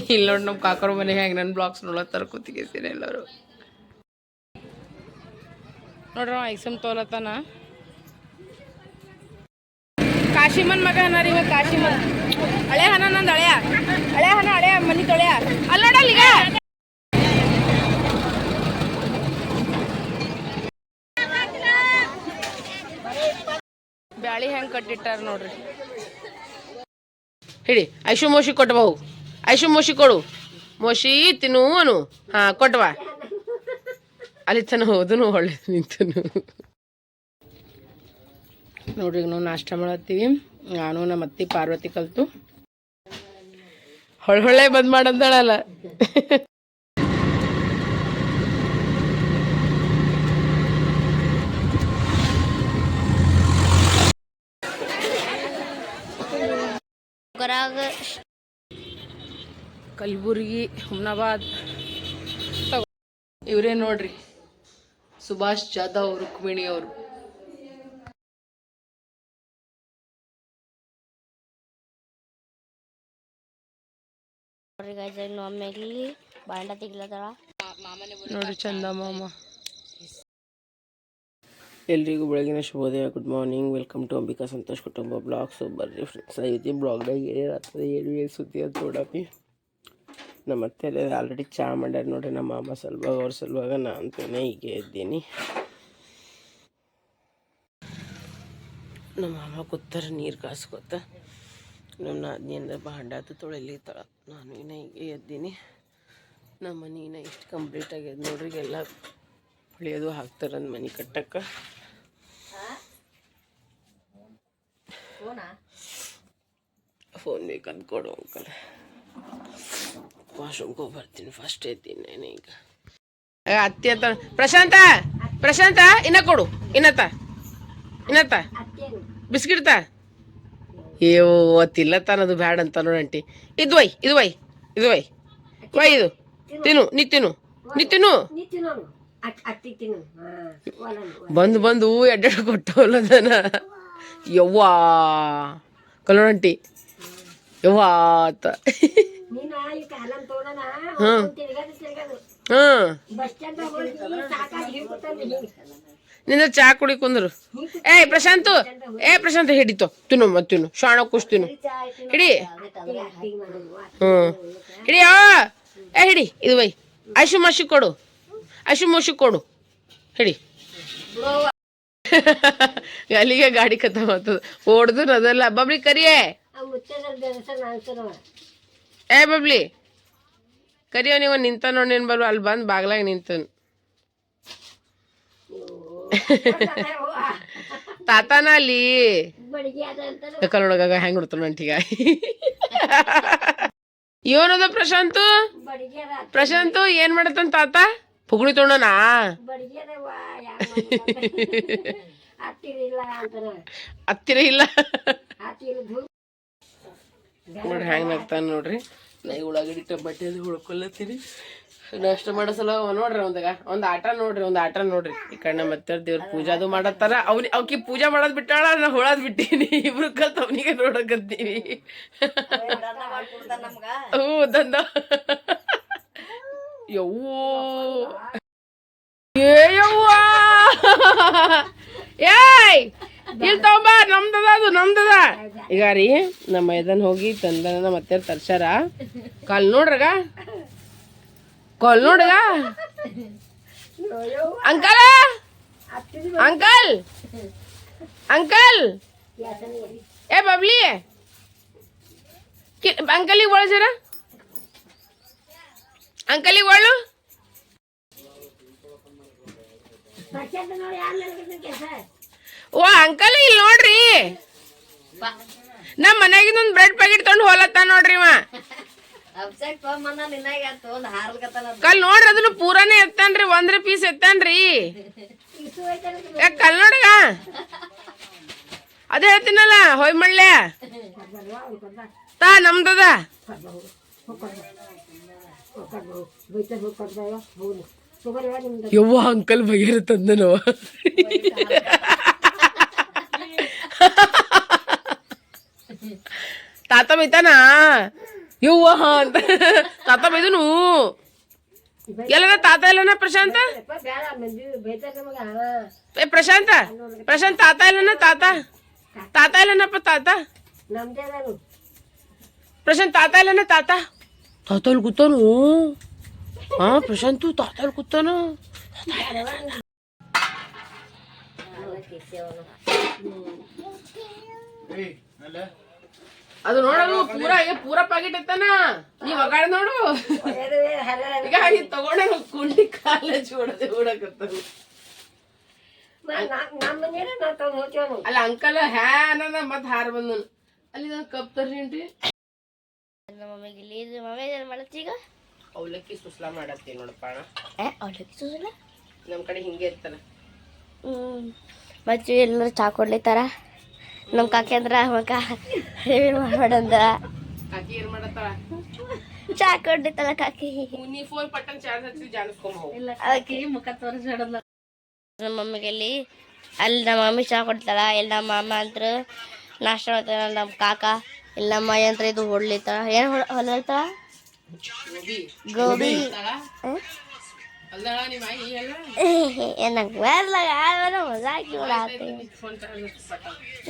ಇಲ್ಲಿ ನೋಡಿ ನಮ್ಮ ಕಾಕರ ಮನೆ ಹೆಂಗೆ ನನ್ನ ಬ್ಲಾಗ್ಸ್ ನೋಡತ್ತಾರ ಕೂತಿಗೆಸಿನ ಎಲ್ಲರೂ ನೋಡ್ರ ಐಸಮ್ ತೋಲತ್ತಾನ ಕಾಶಿಮನ್ ಮಗ ಹನಾರಿ ಇವ ಕಾಶಿಮನ್ ಹಳೆ ಹನ ನಂದು ಹಳೆಯ ಮನಿ ತೊಳೆಯ ಅಲ್ಲೋಡಲ್ಲ ಈಗ ಬ್ಯಾಳಿ ಹೆಂಗೆ ಕಟ್ಟಿಟ್ಟಾರ ನೋಡ್ರಿ ಹಿಡಿ ಐಶು ಮೋಶಿ ಕೊಟ್ಟಬವು ಐಶು ಮೋಶಿ ಕೊಡು ಮೋಶಿ ತಿನ್ನು ಅನು ಹಾಂ ಕೊಟ್ಟವಾ ಅಲ್ಲಿ ತನ ಹೋದನು ಒಳ್ಳೇದು ನಿಂತನು ನೋಡ್ರಿ ಈಗ ನಾವು ನಾಷ್ಟ ಮಾಡತ್ತೀವಿ ನಾನು ನಮ್ಮ ಅತ್ತಿ ಪಾರ್ವತಿ ಕಲ್ತು ಹೊಳ್ಳೆ ಬಂದ್ ಮಾಡಂದಾಳಲ್ಲ ಕಲಬುರ್ಗಿ ಹುಮ್ನಾಬಾದ್ ಇವರೇ ನೋಡ್ರಿ ಸುಭಾಷ್ ಜಾಧವ್ ರುಕ್ಮಿಣಿ ಅವರು ನೋಡ್ರಿ ಚಂದ ಮಾಮ ಎಲ್ರಿಗೂ ಬೆಳಗಿನ ಶುಭೋದಯ good morning welcome to Ambika Santosh ಕುಟುಂಬ ಬ್ಲಾಗ್ಸ್ ಬರ್ರಿ ಫ್ರೆಂಡ್ಸ್ ಐತಿ ಬ್ಲಾಗ್ದಾಗ ಏನಾಗ್ತದೆ ಏನು ಸುದ್ದಿ ಅಂತ ನೋಡಪ್ಪಿ ನಮ್ಮ ಅತ್ತೆ ಆಲ್ರೆಡಿ ಚಹಾ ಮಾಡ್ಯಾರ ನೋಡ್ರಿ ನಮ್ಮ ಮಾಮ ಸಲುವಾಗ ಅವ್ರ ಸಲುವಾಗ ನಾನು ಹೀಗೆ ಇದ್ದೀನಿ ನಮ್ಮ ಮಾಮ ಕೂತಾರೆ ನೀರು ಕಾಸ್ಕೊತ ನಮ್ಮ ನಾದಿನಿ ಅಂದ್ರೆ ಭಾಂಡಾತು ತೊಳಿಲಿತ್ತಾಳ ನಾನು ಇನ್ನೂ ಹೀಗೆ ಎದ್ದೀನಿ ನಮ್ಮ ಮನೆ ಇನ್ನೂ ಇಷ್ಟು ಕಂಪ್ಲೀಟ್ ಆಗ್ಯದ ನೋಡ್ರಿ ಎಲ್ಲ ಹೊಳಿಯೋದು ಹಾಕ್ತಾರಂದು ಮನೆ ಕಟ್ಟಕ್ಕೆ ಫೋನ್ ಬೇಕಂತ ಕೊಡು ಅಂಕಲ್ ವಾಶ್ರೂಮ್ಗೆ ಹೋಗಿ ಬರ್ತೀನಿ ಫಸ್ಟ್ ಎದ್ದೀನಿ ಈಗ ಅತ್ತಿ ಅಂತ ಪ್ರಶಾಂತ ಇನ್ನ ಕೊಡು ಇನ್ನತ್ತ ಬಿಸ್ಕಿಟ್ ಏವೋ ತಿಲ್ಲತ್ತಾನದು ಬ್ಯಾಡ ಅಂತ ನೋಡಂಟಿ ಇದು ವೈ ಇದು ತಿನ್ನು ನೀ ತಿನ್ನು ಬಂದು ಎಡ್ಡೆಡ್ ಕೊಟ್ಟವಲ್ಲದನ ಯವ್ವಾ ಕಲ್ಲೋಣಂಟಿ ಯವ್ವಾ ಅಂತ ನಿನ್ನ ಚಾ ಕುಡಿ ಕುಂದ್ರು ಪ್ರಶಾಂತ್ ಹಿಡಿತು ತಿನ್ನು ಶಾಣ ಕುಶ್ ತಿನ್ನು ಹಿಡಿ ಹಿಡಿ ಹಿಡಿ ಇದು ವೈ ಐಶು ಮೋಶಿ ಕೊಡು ಹಿಡಿ ಅಲ್ಲಿಗೆ ಗಾಡಿ ಖತಮ್ ಆಗ್ತದ ಓಡ್ದು ಅದೆಲ್ಲ ಬಬ್ಲಿ ಕರಿಯೇ ಬಬ್ಲಿ ಕರಿಯೋ ನೀವು ನಿಂತ ನೋಡಿ ಏನ್ ಬರ್ಬ ಅಲ್ಲಿ ಬಂದು ಬಾಗ್ಲಾಗ ನಿಂತನು ತಾತನ ಅಲ್ಲಿ ಕಲ್ಲೊಳಗ ಹೆಂಗ್ ಬಿಡ್ತಾನ ನಂಟೀಗ ಏನದ ಪ್ರಶಾಂತ್ ಏನ್ ಮಾಡತ್ತನ್ ತಾತ ಪುಗುಣಿ ತೊಗೊಂಡನಾ ಹತ್ತಿರ ಇಲ್ಲ ನೋಡ್ರಿ ಹೆಂಗ್ ನಗ್ತಾನ ನೋಡ್ರಿ ನಾ ಉಳ್ಳಾಗಡ್ಡಿ ಟೊಮೆಟೆ ಅದು ಹುಳ್ಕೊಳತ್ತೀನಿ ನಾಷ್ಟ ಮಾಡೋ ಸಲ ನೋಡ್ರಿ ಒಂದ್ ಆಟ ನೋಡ್ರಿ ಈ ಕಡೆ ನಮ್ಮ ಅತ್ತೆಯವ್ರ ದೇವ್ರ ಪೂಜಾದು ಮಾಡತ್ತಾರ ಅವಕಿ ಪೂಜಾ ಮಾಡೋದ್ ಬಿಟ್ಟಾಳ ನಾ ಹೊಳದ್ ಬಿಟ್ಟೀನಿ ಇಬ್ರು ಕಲ್ತ್ ಅವನಿಗೆ ನೋಡಕತ್ತೀವಿ ಹ್ಞೂ ದಂದ ಯವ್ವೋ ಏಯ್ ಇಲ್ಲಿ ತಗೊಂಬ ನಮ್ದದ ಈಗ ರೀ ನಮ್ಮ ಇದನ್ನ ಹೋಗಿ ತಂದ ನಮ್ಮ ಅತ್ತೆಯವ್ರ ತರ್ಸಾರ ಕಾಲ್ ನೋಡ್ರಗ ಅಂಕಲ್ ಏ ಬಬ್ಲಿ ಅಂಕಲಿಗೆ ಒಳ ಜರ ಅಂಕಲಿಗೆ ಒಳ್ಳು ಓ ಅಂಕಲ್ ಇಲ್ಲಿ ನೋಡ್ರಿ ನಮ್ಮ ಮನ್ಯಾಗಿಂದ ಒಂದು ಬ್ರೆಡ್ ಪ್ಯಾಕೆಟ್ ತಗೊಂಡು ಹೋಲತ್ತ ನೋಡ್ರಿ ಕಲ್ ನೋಡ್ರಿ ಅದನ್ನು ಪೂರಾನೇ ಎತ್ತಾನ್ರಿ ಒಂದ್ರ ಪೀಸ್ ಎತ್ತಾನ್ರಿ ಕಲ್ ನೋಡ್ಗ ಅದೇ ಹೇಳ್ತೀನಲ್ಲ ಹೊಯ್ ಮಳ್ಳೆ ತಾ ನಮ್ದದ ಯವ್ವ ಅಂಕಲ್ ಬಗೆರ ತಂದನವ ತಾತ ಬೈತಾನ ಇವ್ವ ಅಂತ ತಾತ ಬೈದನು ಎಲ್ಲನ ತಾತ ಎಲ್ಲನ ಪ್ರಶಾಂತ ಪ್ರಶಾಂತ ಪ್ರಶಾಂತ್ ತಾತ ಎಲ್ಲನ ತಾತ ತಾತ ಎಲ್ಲನಪ್ಪ ತಾತ ಪ್ರಶಾಂತ್ ತಾತ ಎಲ್ಲನ ತಾತ ತಾತ ಅಲ್ಲಿ ಕೂತಾನು ಹಾ ಪ್ರಶಾಂತು ತಾತ ಅಲ್ಲಿ ಕೂತಾನ ಅದು ನೋಡೋದು ಪೂರಾ ಪ್ಯಾಕೆಟ್ ಇತ್ತಾನ ನೀವ್ ಒಗಾಡ ನೋಡು ಈಗ ತಗೊಂಡ ಕುಂಡಿ ಕಾಲೇಜ್ ಓಡಕತ್ತ ಅಲ್ಲ ಅಂಕಲ್ ಹ್ಯಾನ ಮತ್ ಹಾರ ಬಂದನು ಅಲ್ಲಿ ಕಪ್ ತರ್ರಿ ಈಗ ಅವಲಕ್ಕಿ ಸುಸ್ಲಾ ಮಾಡತ್ತಿ ನೋಡಪ್ಪ ಅವಲಕ್ಕಿ ಸುಸ್ಲ ನಮ್ ಕಡೆ ಹಿಂಗೆ ಇರ್ತಾರ ಮತ್ತೆ ಎಲ್ಲರೂ ಚಾ ಕೊಡ್ಲಿತಾರ ನಮ್ ಕಾಕಿ ಅಂದ್ರ ಮಗ ಮಾಡಂದ ಕಾಕಿ ಏನ್ ಮಾಡತ್ತಾಳ ಚಾ ಕೊಡ್ಲಿತಾಳ ಕಾಕಿ ನೀ ಫೋನ್ ಪಟ್ಟನ್ ಚಾರ್ಜ್ ಹಚ್ಚಿ ಜಾಣಿಸ್ಕೊಂಡ್ ಹೋಗು ಅದಕ್ಕೆ ಮುಖ ತೋರಿಸ್ಬಿಡಲ್ಲ ನಮ್ಮ ಮಮ್ಮಿಗೆ ಅಲ್ಲಿ ನಮ್ಮ ಮಮ್ಮಿ ಚಾ ಕೊಡ್ತಾಳ ಇಲ್ಲಿ ನಮ್ಮ ಮಾಮ ಅಂತ್ರ ನಾಷ್ಟ ಮಾಡ್ತಾಳ ನಮ್ಮ ಕಾಕ ಇಲ್ಲಿ ನಮ್ಮ ಮೈ ಅಂತ ಇದು ಹೊಡ್ಲಿತಾಳ ಏನ್ ಹೊಲ್ತಾಳ ಗೋಬಿ ನಂಗೆ ಬರಲ್ಲ ಯಾರು ಮಜಾ ಹಾಕಿ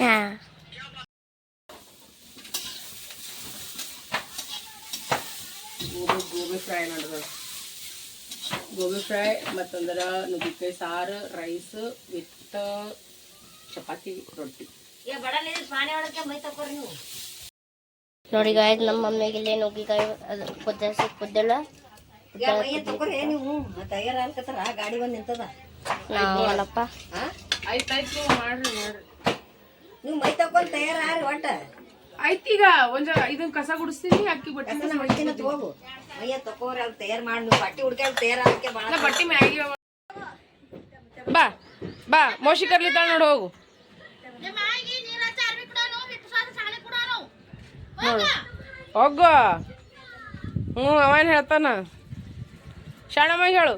ಹಾಂ ಗೋಬಿ ಫ್ರೈ ನೋಡಿದ ಗೋಬಿ ಫ್ರೈ ಮತ್ತಂದ್ರ ನುಗ್ಗಿಕಾಯಿ ಸಾರು ರೈಸ್ ವಿತ್ ಚಪಾತಿ ರೊಟ್ಟಿ ನೋಡಿ ಗಾಯ್ದು ನಮ್ಮ ಮಮ್ಮಿಗೆ ಇಲ್ಲೇ ನುಗ್ಗಿಕಾಯಿ ಅದು ಕುದ್ದಲ್ಲ ಗಾಡಿ ಬಂದ್ ನಿಂತದ ನಾವಲ್ಲಪ್ಪ ಆಯ್ತಾಯ್ತು ಮಾಡ್ರಿ ನೀವು ಮೈ ತಕೊಂಡ್ ತಯಾರ ಒಟ್ಟ ಆಯ್ತೀಗ ಒಂದ್ ಇದನ್ ಕಸ ಗುಡಿಸ್ತೀನಿ ಅಕ್ಕಿ ಬಟ್ಟೆ ಹೋಗು ಮೈಯ ತಕೋರ ಅಲ್ಲಿ ತಯಾರು ಮಾಡಿ ನೀವು ಬಟ್ಟೆ ಹುಡ್ಕ ತಯಾರಕ್ಕೆ ಬಟ್ಟೆ ಮ್ಯಾಗಿ ಬಾ ಬಾ ಮೋಶಿ ಕರ್ಲಿತಾಳ ನೋಡು ಹೋಗು ಹೋಗ ಅವನ್ ಹೇಳ್ತಾನ ಶಾಣಮ್ಮ ಹೇಳು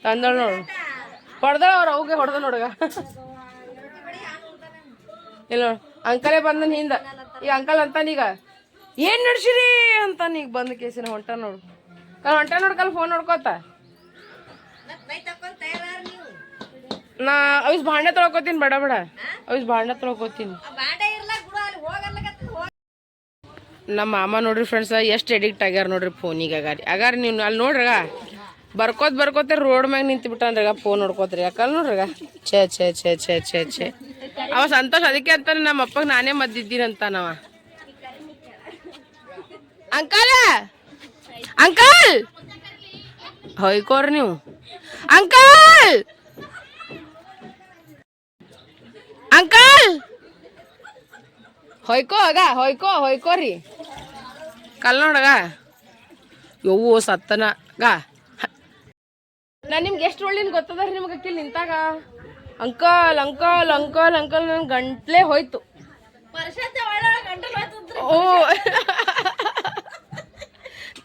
ತಂದಳ ನೋಡು ಹೊಡೆದಳ ಅವ್ರ ಅವ್ಗೆ ಹೊಡೆದ ನೋಡುಗ ಇಲ್ಲ ಅಂಕಲೇ ಬಂದನ್ ಹಿಂದ ಈಗ ಅಂಕಲ್ ಅಂತಾನೀಗ ಏನ್ ನಡ್ಸಿರಿ ಅಂತಾನ ಈಗ ಬಂದ ಕೇಸಿನ ಹೊಂಟ ನೋಡು ಹೊಂಟ ನೋಡ್ಕಲ್ ಫೋನ್ ನೋಡ್ಕೋತ ನಾ ಅವಿಸ್ ಭಾಂಡೆ ತೊಳ್ಕೊತೀನಿ ಬಡ ಬಡ ಅವಿಸ್ ಭಾಂಡೆ ತೊಳ್ಕೊತೀನಿ ನಮ್ಮ ಮಾಮ ನೋಡ್ರಿ ಫ್ರೆಂಡ್ಸ್ ಎಷ್ಟು ಎಡಿಕ್ಟ್ ಆಗ್ಯಾರ ನೋಡ್ರಿ ಫೋನಿಗೆ ಅಗಾರ ನೀವು ಅಲ್ಲಿ ನೋಡ್ರಗ ಬರ್ಕೋತ ರೋಡ್ ಮ್ಯಾಗ ನಿಂತು ಬಿಟ್ಟನ್ರಿಗ ಫೋನ್ ನೋಡ್ಕೋತ್ರಿ ಯಾಕಲ್ ನೋಡ್ರಿಗ ಛೇ ಛೇ ಛೇ ಛೇ ಛೇ ಛೇ ಅವ ಸಂತೋಷ ಅದಕ್ಕೆ ಅಂತಾನೆ ನಮ್ಮ ಅಪ್ಪಗೆ ನಾನೇ ಮದ್ದಿದ್ದೀನಿ ಅಂತಾನವ ಅಂಕಲ್ ಅಂಕಲ್ ಹೊಯ್ಕೋರಿ ನೀವು ಅಂಕಲ್ ಅಂಕಲ್ ಹೊಯ್ಕೋ ಆಗ ಹೊಯ್ಕೋರಿ ಕಲ್ ನೋಡಗ ಯವ್ವು ಸತ್ತನ ಗಾ ನಾ ನಿಮ್ಗೆ ಎಷ್ಟು ಒಳ್ಳಿನ ಗೊತ್ತದ ರೀ ನಿಮ್ಗೆ ಅಕ್ಕಿಲ್ ನಿಂತಾಗ ಅಂಕಲ್ ಅಂಕಲ್ ಅಂಕಲ್ ಅಂಕಲ್ ನನ್ ಗಂಟ್ಲೆ ಹೋಯ್ತು ಓ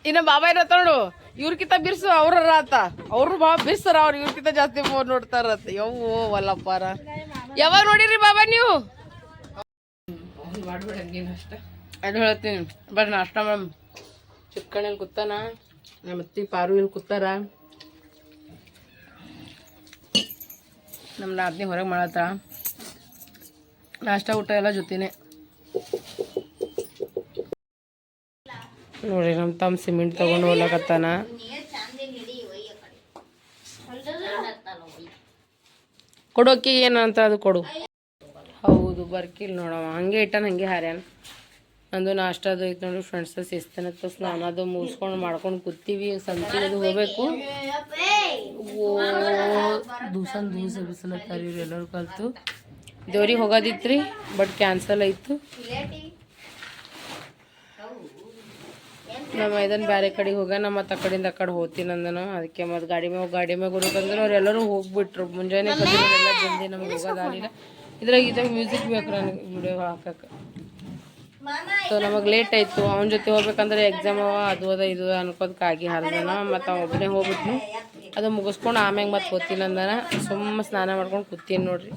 ಇನ್ನ ಬಾಬಾ ಇರತ್ತ ನೋಡು ಇವ್ರಕಿಂತ ಬಿರ್ಸು ಅವ್ರ ಆತ ಅವ್ರು ಭಾಳ ಬಿರ್ಸರ ಅವ್ರು ಇವ್ರಕಿಂತ ಜಾಸ್ತಿ ಫೋನ್ ನೋಡ್ತಾರತ್ತ ಯವ್ವು ವಲ್ಲಪ್ಪಾರ ಯಾವಾಗ ನೋಡಿರಿ ಬಾಬಾ ನೀವು ಮಾಡ್ಬಿಡಂಗೇನು ಅಷ್ಟ ಅದು ಹೇಳ್ತೀನಿ ಬರ್ರಿ ನಾಷ್ಟ ಮ್ಯಾಮ್ ಚಿಕ್ಕಣ್ಣಲ್ಲಿ ಕೂತಾನ ನಮ್ಮ ಅತ್ತಿ ಪಾರು ಇಲ್ಲಿ ಕೂತಾರ ನಮ್ಮ ನಾದ್ನಿ ಹೊರಗೆ ಮಾಡತ್ತ ನಾಷ್ಟ ಊಟ ಎಲ್ಲ ಜೊತೆನೆ ನೋಡ್ರಿ ನಮ್ಮ ತಮ್ಮ ಸಿಮೆಂಟ್ ತಗೊಂಡು ಹೋಗ್ಲಕತ್ತಾನ ಕೊಡೋಕಿ ಏನಂತ ಅದು ಕೊಡು ಹೌದು ಬರ್ಕಿಲ್ಲ ನೋಡವ ಹಂಗೆ ಇಟ್ಟಾನ ಹಂಗೆ ಹಾರ್ಯಾನ ನಂದು ನಾಷ್ಟ ಅದು ಐತೆ ನೋಡ್ರಿ ಫ್ರೆಂಡ್ಸ್ ಶಿಸ್ತನತ್ತ ಸ್ನಾನ ಅದು ಮುಗಿಸ್ಕೊಂಡು ಮಾಡ್ಕೊಂಡು ಕೂತೀವಿ ಸಂತಿಗೆ ಅದು ಹೋಗ್ಬೇಕು ಓ ದೂಸ ಬಿಸಿಲತ್ತಾರ ಇವ್ರು ಎಲ್ಲರೂ ಕಲ್ತು ದೇವ್ರಿಗೆ ಹೋಗೋದಿತ್ರಿ ಬಟ್ ಕ್ಯಾನ್ಸಲ್ ಆಯಿತು ನಮ್ಮ ಇದನ್ನು ಬೇರೆ ಕಡೆಗೆ ಹೋಗ್ಯಾನ ಮತ್ತು ಆ ಕಡೆಯಿಂದ ಆ ಕಡೆ ಹೋಗ್ತೀನಿ ಅಂದನು ಅದಕ್ಕೆ ಮತ್ತು ಗಾಡಿ ಮ್ಯಾಗ ಹೋಗ್ಬೇಕಂದ್ರೆ ಅವ್ರು ಎಲ್ಲರೂ ಹೋಗ್ಬಿಟ್ರು ಮುಂಜಾನೆ ಬಂದಿರೋರೆಲ್ಲ ಜಲ್ದಿ ನಮ್ಗೆ ಹೋಗೋದಾಗಲಿಲ್ಲ ಇದ್ರಾಗ ಮ್ಯೂಸಿಕ್ ಬೇಕು ನನಗೆ ವಿಡಿಯೋ ಹಾಕಕ್ಕೆ ಸೊ ನಮಗೆ ಲೇಟ್ ಆಯಿತು ಅವನ ಜೊತೆ ಹೋಗ್ಬೇಕಂದ್ರೆ ಎಕ್ಸಾಮ್ ಅವ ಅದು ಅದ ಇದು ಅನ್ಕೋದಕ್ಕಾಗಿ ಹಾರ್ದನ ಮತ್ತು ಅವ ಒಬ್ಬನೇ ಹೋಗ್ಬಿಟ್ನು ಅದು ಮುಗಿಸ್ಕೊಂಡು ಆಮ್ಯಾಗ ಮತ್ತೆ ಹೋಗ್ತೀನಿ ಅಂದಾನ. ಸುಮ್ಮ ಸ್ನಾನ ಮಾಡ್ಕೊಂಡು ಕೂತೀನಿ ನೋಡ್ರಿ.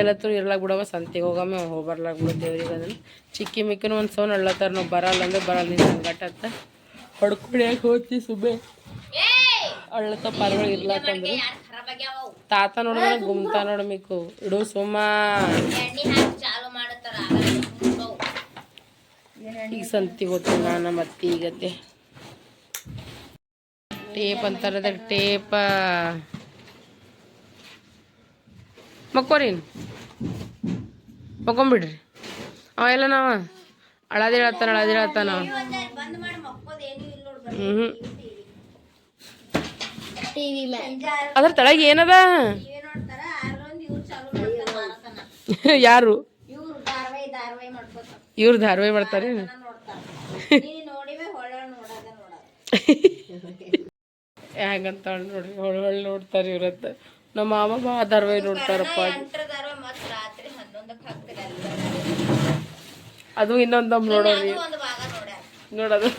ಎಲ್ಲತ್ತೂ ಇರ್ಲಾಕ್ ಬಿಡವ, ಸಂತಿಗೆ ಹೋಗಮ್ಮೆ ಹೋಗ್ಬರ್ಲಾಕ್ ಬಿಡೋ ದೇವ್ರಿಗೆ. ಅದನ್ನು ಚಿಕ್ಕಿ ಮಿಕ್ಕಿನ ಒಂದು ಸೌನ್ ಅಳ್ಳತ್ತಾರ, ನಾವು ಬರಲ್ಲ ಅಂದ್ರೆ ಬರಲ್ಲ ನಿನ್ನ ಸಂಗಟ ಅಂತ ಹೊಡ್ಕೊಳಿಯಾಗಿ ಹೋಗ್ತಿ ಸುಮ್ಮನೆ ಅಳ್ಳತ್ತ ಪಾರ್ಗಳು ಇರ್ಲಾಕಂದ್ರೆ. ತಾತ ನೋಡಿದ್ರೆ ಗುಮ್ತಾ ನೋಡ ಮಿಕ್ಕು ಇಡು ಸುಮ್ಮ. ಈಗ ಸಂತಿಗೆ ಹೋಗ್ತೀನಿ ನಾನು ಮತ್ತೆ. ಈಗತ್ತೆ ಟೇಪ್ ಅಂತಾರದ ಟೇಪ ಮಕ್ಕೋರಿ ಮಕ್ಕೊಂಬಿಡ್ರಿ. ಅವೆಲ್ಲ ನಾವ ಅಳದಿಳತ್ತಾನ ಅದ್ರ ತಳಗ ಏನದ? ಯಾರು ಇವ್ರು ಧಾರವಾಹಿ ಮಾಡ್ತಾರೆ. ಹೆಂಗಂತ ನೋಡ್ರಿ, ಹೊಳ್ಳಿ ನೋಡ್ತಾರೆ ಇವ್ರತ್ತ. ನಮ್ಮ ಮಾಮ ಬಾ ಧಾರವಾಹಿ ನೋಡ್ತಾರಪ್ಪ. ಅದು ಇನ್ನೊಂದಮ್ ನೋಡೋರಿ ನೋಡೋದು.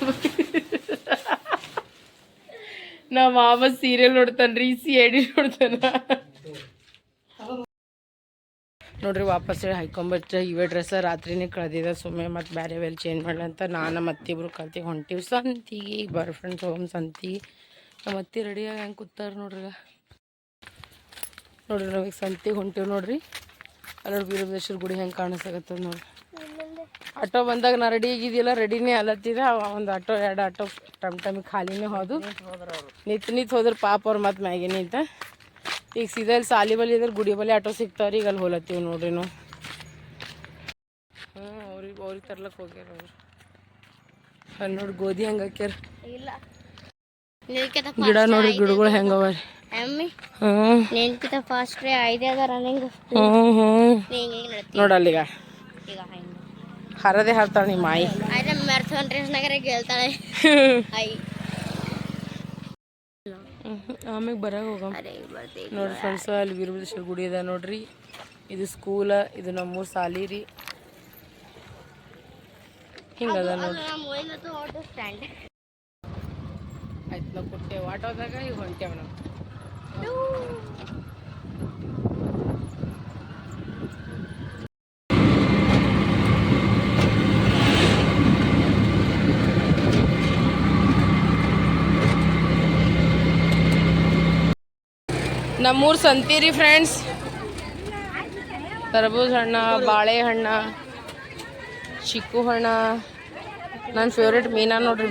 ನಮ್ಮ ಮಾಮ ಸೀರಿಯಲ್ ನೋಡ್ತಾನ್ರಿ, CID ನೋಡ್ತಾನ ನೋಡ್ರಿ. ವಾಪಸ್ ಹೇಳಿ ಹಾಕೊಂಬಚ್ಚ ಇವೇ ಡ್ರೆಸ್ ರಾತ್ರಿನೇ ಕಳೆದಿದೆ. ಸುಮ್ಮನೆ ಮತ್ತು ಬೇರೆ ವೆಲ್ ಚೇಂಜ್ ಮಾಡಲಿ ಅಂತ ನಾನು ಮತ್ತಿಬ್ರು ಕಲ್ತಿಗೆ ಹೊಂಟಿವಿ ಸಂತಿಗೆ. ಬರ್ ಫ್ರೆಂಡ್ಸ್ ಹೋಗಮ್ ಸಂತಿಗೆ. ನಮ್ಮ ಅತ್ತಿ ರೆಡಿಯಾಗಿ ಹೆಂಗೆ ಕೂತಾರ ನೋಡ್ರಿ. ನೋಡ್ರಿ ನಾವೀಗ ಸಂತಿಗೆ ಹೊಂಟಿವಿ ನೋಡ್ರಿ. ಅಲ್ಲಿ ವೀರಭದ್ರೇಶ್ವರ ಗುಡಿ ಹೆಂಗೆ ಕಾಣಿಸಾಕತ್ತದ ನೋಡ್ರಿ. ಆಟೋ ಬಂದಾಗ ನಾ ರೆಡಿ ಆಗಿದ್ದಿಲ್ಲ, ರೆಡಿನೇ ಅಲತ್ತಿದೆ. ಒಂದು ಆಟೋ 2 ಆಟೋ ಟಮಿಗೆ ಖಾಲಿನೇ ಹೋದು. ನಿಂತು ಹೋದ್ರೆ ಪಾಪ ಅವ್ರು ಮತ್ತೆ ಮ್ಯಾಗೆ ನಿಂತ. ಈಗ ಸೀದಾ ಇಲ್ಲಿ ಸಾಲಿ ಬಲಿ ಇದ್ರೆ ಗುಡಿ ಬಲಿ ಆಟೋ ಸಿಗ್ತಾವ್ರಿ. ಈಗ ಅಲ್ಲಿ ಹೋಲತ್ತೀವಿ ನೋಡ್ರಿ ನಾವು. ಅವ್ರಿಗೆ ತರ್ಲಕ್ಕೆ ಹೋಗ್ಯಾರ ಅವ್ರು. ಅಲ್ಲಿ ನೋಡಿ ಗೋಧಿ ಹೆಂಗೆ ಹಾಕ್ಯಾರ, ಗಿಡ ನೋಡ್ರಿ, ಗಿಡಗಳು ಹೆಂಗವ. ನೋಡಲ್ಲೀಗ ಹರದೇ ಹಾರ್ತಾಳ ನಿಮ್ಮ ಮಾಯಿ. ಆಮೇಲೆ ಬರಾಗ ಹೋಗಮ್ ನೋಡ್ರಿ ಫ್ರೆಂಡ್ಸ್. ಅಲ್ಲಿ ವೀರಭದ್ರೇಶ್ವರ ಗುಡಿ ಅದ ನೋಡ್ರಿ. ಇದು ಸ್ಕೂಲ, ಇದು ನಮ್ಮೂರು ಸಾಲಿ ರೀ. ಹಿಂಗದ ನೋಡ್ರಿ. ಆಯ್ತು ನಾವು ಕೊಟ್ಟೆವು ಆಟೋದಾಗ. ಈಗ ಹೊಂಟೇವ್ ನಾವು. ನಮ್ಮೂರು ಸಂತಿ ರೀ ಫ್ರೆಂಡ್ಸ್. ತರಬೂಜ ಹಣ್ಣ, ಬಾಳೆಹಣ್ಣ, ಚಿಕ್ಕು ಹಣ್ಣ. ನನ್ನ ಫೇವ್ರೇಟ್ ಮೀನಾ ನೋಡ್ರಿ.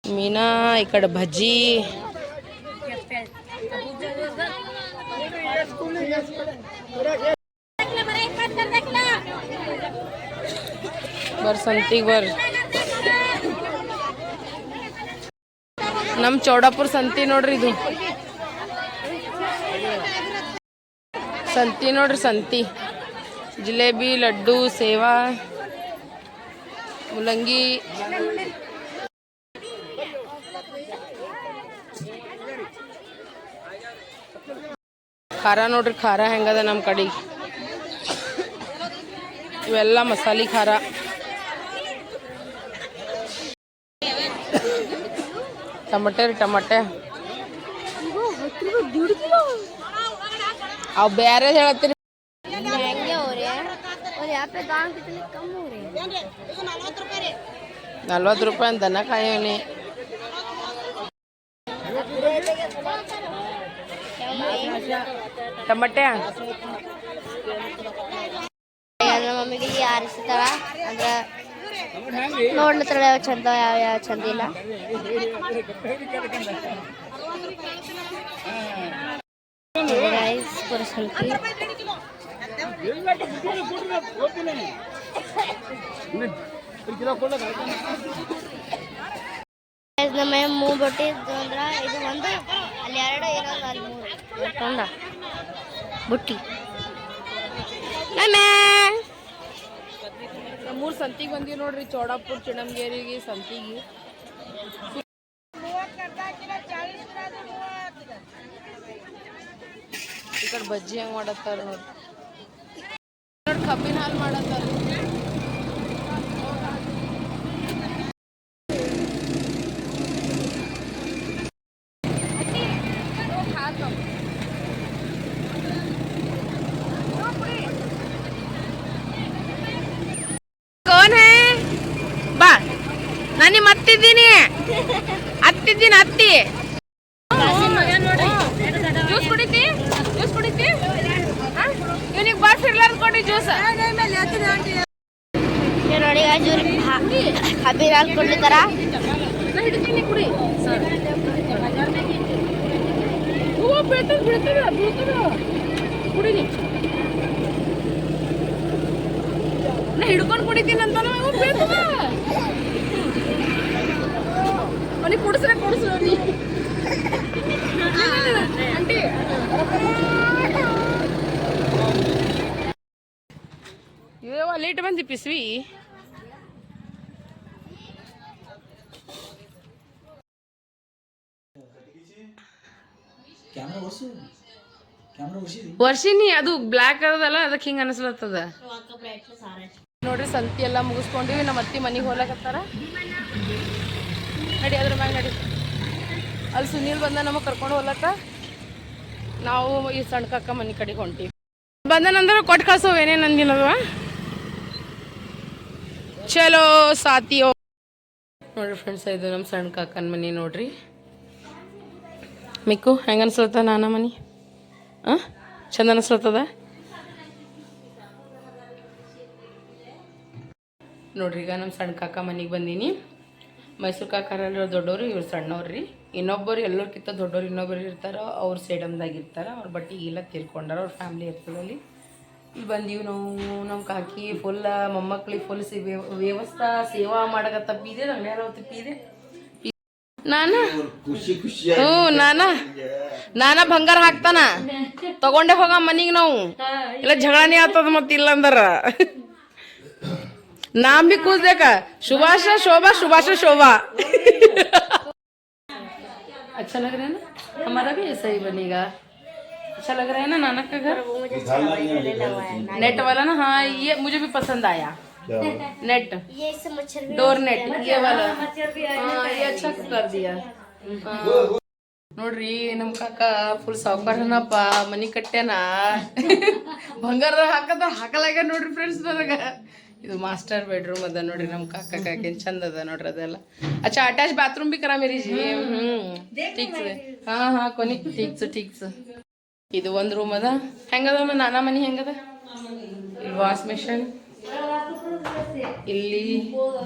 ಮೀನಾ ಈ ಕಡೆ ಬಜ್ಜಿ. ಬರ್ ಸಂತಿಗೆ ಬರ್ರಿ. ನಮ್ಮ ಚೌಡಾಪುರ ಸಂತಿ ನೋಡ್ರಿ. ಇದು ಸಂತಿ ನೋಡ್ರಿ. ಸಂತಿ ಜಿಲೇಬಿ, ಲಡ್ಡು, ಸೇವಾ, ಮುಲ್ಲಂಗಿ. ಖಾರ ನೋಡ್ರಿ, ಖಾರ ಹೆಂಗದ ನಮ್ಮ ಕಡೆ. ಇವೆಲ್ಲ ಮಸಾಲೆ ಖಾರ. ಟಮಟೆ ರೀ, ಟಮಟೆ ಅವು ಬೇರೆ ಹೇಳತ್ತೀರಿ. 40 ರೂಪಾಯಿ ಅಂತ ದನ ಕಾಯೋನಿ. ಟಮಟೆ ನಮ್ಮ ಮಮ್ಮಿಗೆ ಆರಿಸ್ತಾಳ ಅಂದ್ರೆ ನೋಡ್ಲತ್ತಾಳ ಯಾವ ಚಂದ ಯಾವ ಚಂದಿಲ್ಲ. ನಮ್ಮ ಮೂರು ಬೊಟ್ಟಿ ಅಂದ್ರೆ ಇದು ಒಂದು, ಅಲ್ಲಿ 2, ಇನ್ನೊಂದು ಅಲ್ಲಿ 3 ತೊಂದ ಬುಟ್ಟಿ. ಮೂರು ಸಂತಿಗೆ ಬಂದೀವಿ ನೋಡ್ರಿ. ಚೌಡಾಪುರ, ಚಿಣಮಗೇರಿಗೆ ಸಂತಿಗೆ. ಈ ಕಡೆ ಬಜ್ಜಿ ಹೆಂಗೆ ಮಾಡತ್ತಾರ ನೋಡ್ರಿ. ಕಬ್ಬಿನ ಹಾಲು ಮಾಡತ್ತಾರ. कौन है बा ನಾನು ನಿಮ್ಮ ಅತ್ತಿದ್ದೀನಿ ಅತ್ತಿ ಜ್ಯೂಸ್ ಕುಡಿತಿ ಇವನಿಗೆ ಬರ್ಫ್ ಇರ್ಲಾರ್ದು ಕೊಡಿ ಜ್ಯೂಸ್ ನೋಡಿ ಹಬ್ಬಿ ಹಾಲು ಕೊಡ್ಲಿತ್ತಾರ ಹಿಡ್ತೀನಿ ಕುಡಿ ಕುಡಿನಿ ನಾ ಹಿಡ್ಕೊಂಡು ಕುಡಿತೀನಿ ಅಂತ ಅವನಿಗೆ ಕುಡಿಸ್ರು ನೀ ಆಂಟಿ ಇವ ಲೇಟ್ ಬಂದಿ ಪಿಸ್ವಿ ವರ್ಷಿನಿ ಅದು ಬ್ಲ್ಯಾಕ್ ಅದಲ್ಲ ಅದಕ್ಕೆ ಹಿಂಗ ಅನಿಸ್ಲತ್ತದ ನೋಡ್ರಿ ಸಂತಿ ಎಲ್ಲ ಮುಗಿಸ್ಕೊಂಡಿವಿ ನಮ್ಮ ಅತ್ತಿ ಮನೆಗೆ ಹೋಗ್ಲಕತ್ತಾರ ನಡಿ ಅದ್ರ ಮ್ಯಾಗ ನಡಿ ಅಲ್ಲಿ ಸುನೀಲ್ ಬಂದ ನಮಗೆ ಕರ್ಕೊಂಡು ಹೋಗ್ಲಕ್ಕ ನಾವು ಈ ಸಣ್ಣ ಕಕ್ಕ ಮನೆ ಕಡೆಗೆ ಹೊಂಟಿವಿ ಬಂದನಂದ್ರೆ ಕೊಟ್ಟು ಕಳ್ಸೋ ಏನೇನು ಅಂದಿನಲ್ವ ಚಲೋ ಸಾತಿಯೋ ನೋಡ್ರಿ ಫ್ರೆಂಡ್ಸ್ ಇದು ನಮ್ಮ ಸಣ್ಣ ಕಾಕನ ಮನೆ ನೋಡ್ರಿ ಮಿಕ್ಕು ಹೆಂಗೆ ಅನ್ಸ್ಲತ್ತ ನಾನ ಮನೆ ಚಂದ ಅನ್ಸ್ಲತ್ತದ ನೋಡ್ರಿ ಈಗ ನಮ್ಮ ಸಣ್ಣ ಕಾಕ ಮನೆಗೆ ಬಂದೀನಿ ಮೈಸೂರು ಕಾಕರೆಲ್ಲ ದೊಡ್ಡವರು ಇವ್ರು ಸಣ್ಣವ್ರಿ ಇನ್ನೊಬ್ಬರು ಎಲ್ಲರಿಗಿಂತ ದೊಡ್ಡವ್ರು ಇನ್ನೊಬ್ಬರು ಇರ್ತಾರೋ ಅವ್ರು ಸೇಡಮ್ದಾಗ ಇರ್ತಾರೆ ಅವ್ರ ಬಟ್ಟೆ ಈಗೆಲ್ಲ ತೀರ್ಕೊಂಡಾರ ಅವ್ರ ಫ್ಯಾಮ್ಲಿ ಇರ್ತದಲ್ಲಿ ಇಲ್ಲಿ ಬಂದೀವಿ ನಾವು ನಮ್ಮ ಕಾಕಿ ಫುಲ್ ಮೊಮ್ಮಕ್ಳಿಗೆ ಫುಲ್ ವ್ಯವಸ್ಥೆ ಸೇವಾ ಮಾಡಕತ್ತ ಪೀದೆ ನಂಗೆ ಪೀದೆ ನಾನ ಬಂಗಾರ ಹಾಕ್ತಾನ ತಗೊಂಡೆ ಹೋಗ ಮನಿಗೆ ನಾವು ಇಲ್ಲ ಜಗಳನೇ ಆಗ್ತದ ಮತ್ತೆ ಇಲ್ಲ ಅಂದಾರ नाम भी कुछ देखा सुभाष सुभाष शोभा अच्छा लग रहा है ना हमारा भी ऐसा ही बनेगा अच्छा लग रहा है ना नानक का घर नेट वाला ना हाँ ये मुझे भी पसंद आया नेट डोर नेट ये वाला हाँ ये अच्छा कर दिया ನೋಡ್ರಿ ನಮ್ಮ ಕಾಕ ಫುಲ್ ಸಾವುಕಾರನಪ್ಪ ಮನಿ ಕಟ್ಟ್ಯಾನ ಬಂಗಾರ ಹಾಕಲಾಗ ನೋಡ್ರಿ ಫ್ರೆಂಡ್ಸ್ ನನಗ ಇದು ಮಾಸ್ಟರ್ ಬೆಡ್ರೂಮ್ ಅದ ನೋಡ್ರಿ ನಮ್ಮ ಕಾಕ ಕಾಕೇನ್ ಚಂದ ಅದ ನೋಡ್ರಿ ಅದೆಲ್ಲ अच्छा अटैच बाथरूम भी करा मेरी जी ठीक से हाँ कोनी ठीक से ಇದು ಒಂದು ರೂಮ್ ಅದ ಹೆಂಗದ ನಾನಾ ಮನಿ ಹೆಂಗದ ಇಲ್ಲಿ ವಾಶ್ ಮಿಷನ್ ಇಲ್ಲಿ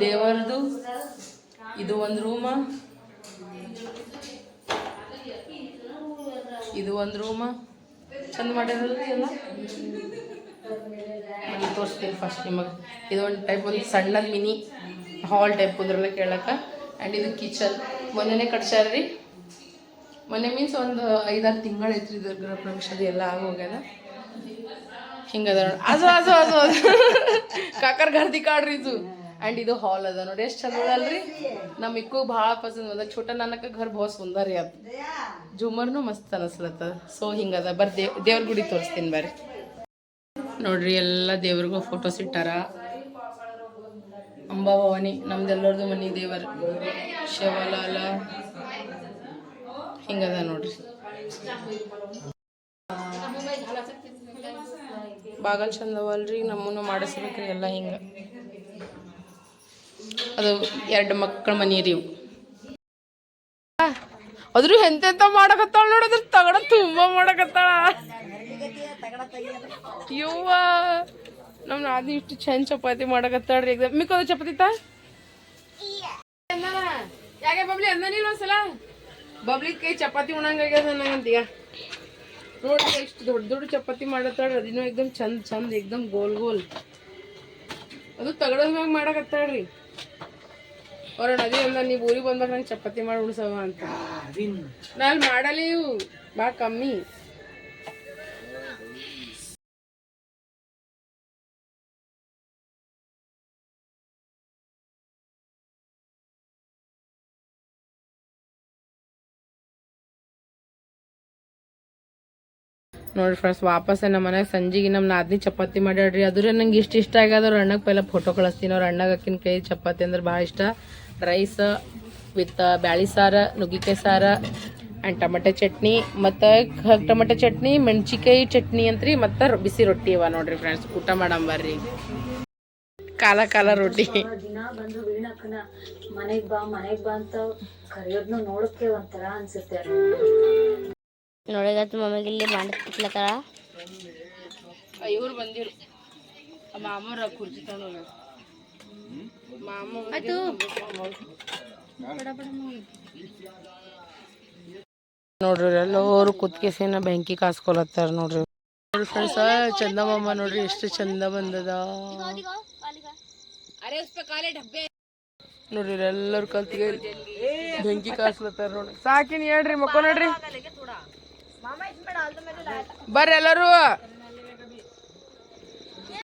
ದೇವರದು ಇದು ಒಂದು ರೂಮ ಇದು ಒಂದು ರೂಮ ಚಂದ ಮಾಡಿರಲ್ರಿ ಎಲ್ಲ ಮನೆ ತೋರಿಸ್ತೀನಿ ಫಸ್ಟ್ ನಿಮಗೆ ಇದು ಒಂದು ಟೈಪ್ ಒಂದು ಸಣ್ಣದ ಮಿನಿ ಹಾಲ್ ಟೈಪ್ ಕುಂದ್ರಲ್ಲ ಕೇಳಕ್ಕೆ ಆ್ಯಂಡ್ ಇದು ಕಿಚನ್ ಮೊನ್ನೆನೇ ಕಟ್ಸ್ಯಾರ್ರಿ ಮೊನ್ನೆ ಮೀನ್ಸ್ ಒಂದು 5-6 ತಿಂಗಳು ಐತ್ರಿ ಇದು ಗೃಹ ಪ್ರವೇಶದ ಎಲ್ಲ ಆಗೋಗ್ಯದ ಹಿಂಗದ ಅದು ಅದು ಅದು ಅದು ಕಾಕರ್ ಗರ್ದಿ ಕಾಡ್ರಿ ಇದು ಆ್ಯಂಡ್ ಇದು ಹಾಲ್ ಅದ ನೋಡಿ ಎಷ್ಟು ಚಂದ ಅದಲ್ರಿ ನಮ್ಮ ಇಕ್ಕೂ ಭಾಳ ಪಸಂದ್ ಅದ ಛೋಟ ನಾನಕ ಘರ್ ಭಾಳ ಸುಂದರ ರೀ ಅದು ಝೂಮರ್ನು ಮಸ್ತ್ ಅನಿಸ್ಲತ್ತದ ಸೊ ಹಿಂಗದ ಬರ್ರಿ ದೇವ್ರ ಗುಡಿ ತೋರಿಸ್ತೀನಿ ಬರ್ರಿ ನೋಡ್ರಿ ಎಲ್ಲ ದೇವ್ರಿಗೂ ಫೋಟೋಸ್ ಇಟ್ಟಾರ ಅಂಬಾಭವಾನಿ ನಮ್ದೆಲ್ಲರದು ಮನೆ ದೇವರು ಶಿವಲಾಲ ಹಿಂಗದ ನೋಡ್ರಿ ಬಾಗಲ್ ಚಂದವಲ್ರಿ ನಮ್ಮನ್ನು ಮಾಡಿಸ್ಬೇಕ್ರಿ ಎಲ್ಲ ಹಿಂಗೆ ಅದು 2 ಮಕ್ಕಳ ಮನಿ ರೀ ಅದ್ರೂ ಎಂತೆಂತ ಮಾಡಕತ್ತಾಳ ನೋಡಿದ್ರ ತಗಡ ತುಂಬಾ ಮಾಡಕತ್ತಾಳ ಯವ್ವ ನಮ್ಮ ನಾದಿನಿ ಇಷ್ಟು ಚಂದ ಚಪಾತಿ ಮಾಡಕತ್ತಾಳ್ರಿ ಎಕ್ಸಾಮ್ ಮಿಕ್ಕೋದ ಚಪಾತಿ ಯಾಕೆ ಬಬ್ಲಿ ಅಂದನಿಲ್ಲ ಒಂದ್ಸಲ ಬಬ್ಲಿ ಕೈ ಚಪಾತಿ ಉಣಂಗಾಗ್ಯದ ನಂಗಂತೀಗ ನೋಡ್ರಿ ಎಷ್ಟು ದೊಡ್ಡ ಚಪಾತಿ ಮಾಡತ್ತಾಳ್ರಿ ಅದಿನೂ ಎಕ್ದಮ್ ಚಂದ ಎಕ್ದಮ್ ಗೋಲ್ ಅದು ತಗಡದ ಮ್ಯಾಗ ಮಾಡಕತ್ತಾಳ್ರಿ ಅವ್ರ ನದಿ ಅಂದ ನೀವು ಊರಿಗೆ ಬಂದಾಗ ನಂಗೆ ಚಪಾತಿ ಮಾಡಿ ಉಣ್ಸವ ಅಂತ ನಾ ಅಲ್ಲಿ ಮಾಡಲ್ಲ ಇವು ಭಾಳ ಕಮ್ಮಿ ನೋಡ್ರಿ ಫ್ರೆಂಡ್ಸ್ ವಾಪಸ್ ನಮ್ಮ ಮನೆಗೆ ಸಂಜೆಗೆ ನಮ್ಮ ನಾದಿನಿ ಚಪಾತಿ ಮಾಡ್ಯಾಡ್ರಿ ಅದ್ರ ನಂಗೆ ಇಷ್ಟ ಆಗ್ಯದ ಅವ್ರ ಅಣ್ಣಗೆ ಪೈಲ ಫೋಟೋ ಕಳಿಸ್ತೀನಿ ಅವ್ರ ಅಣ್ಣಗೆ ಅಕ್ಕಿನ ಕೈ ಚಪಾತಿ ಅಂದ್ರೆ ಭಾಳ ಇಷ್ಟ ರೈಸ್ ವಿತ್ ಬ್ಯಾಳಿ ಸಾರು ನುಗ್ಗಿಕಾಯಿ ಸಾರು ಆ್ಯಂಡ್ ಟೊಮೆಟೊ ಚಟ್ನಿ ಮತ್ತು ಟೊಮೆಟೊ ಚಟ್ನಿ ಮೆಣಸಿಕಾಯಿ ಚಟ್ನಿ ಅಂತ್ರಿ ಮತ್ತು ಬಿಸಿ ರೊಟ್ಟಿ ಅವ ನೋಡ್ರಿ ಫ್ರೆಂಡ್ಸ್. ಊಟ ಮಾಡಂಬರ್ರಿ. ಕಾಲ ಕಾಲ ರೊಟ್ಟಿ. ದಿನ ಬಂದು ವೀಣಕ್ಕನ ಮನೆಗ್ ಬಾ ಅಂತ ಕರೆಯೋದ್ನು ನೋಡಕ್ಕೆ ಒಂಥರ ಅನ್ಸುತ್ತೆ. ನೋಡಿಗತ್ತು ಮಮ್ಮಿಗೆ ಇಲ್ಲಿ ಮಾಡ್ತಿಕ್ಲತ್ತಾಳ. ಇವ್ರು ಬಂದಿರು ಮಾಮೂರ ಕುರ್ಚಿ ತಗೊಂಡು ನೋಡ್ರಿ ಎಲ್ಲರೂ ಕುತ್ಕೆಸಿನ ಬೆಂಕಿ ಕಾಸ್ಕೊಲತ್ತಾರ ನೋಡ್ರಿ ಫ್ರೆಂಡ್ಸ್. ಚಂದಮಾಮ ನೋಡ್ರಿ ಎಷ್ಟು ಚಂದ ಬಂದದ ನೋಡ್ರಿ. ಎಲ್ಲರೂ ಕಲ್ತಿಗೆ ಬೆಂಕಿ ಕಾಸ್ಲತ್ತಾರ ನೋಡ್ರಿ. ಸಾಕಿನ್ ಹೇಳ್ರಿ ಮಕ್ಕೋ ನೋಡ್ರಿ ಬರ್ರಿ ಎಲ್ಲರೂ.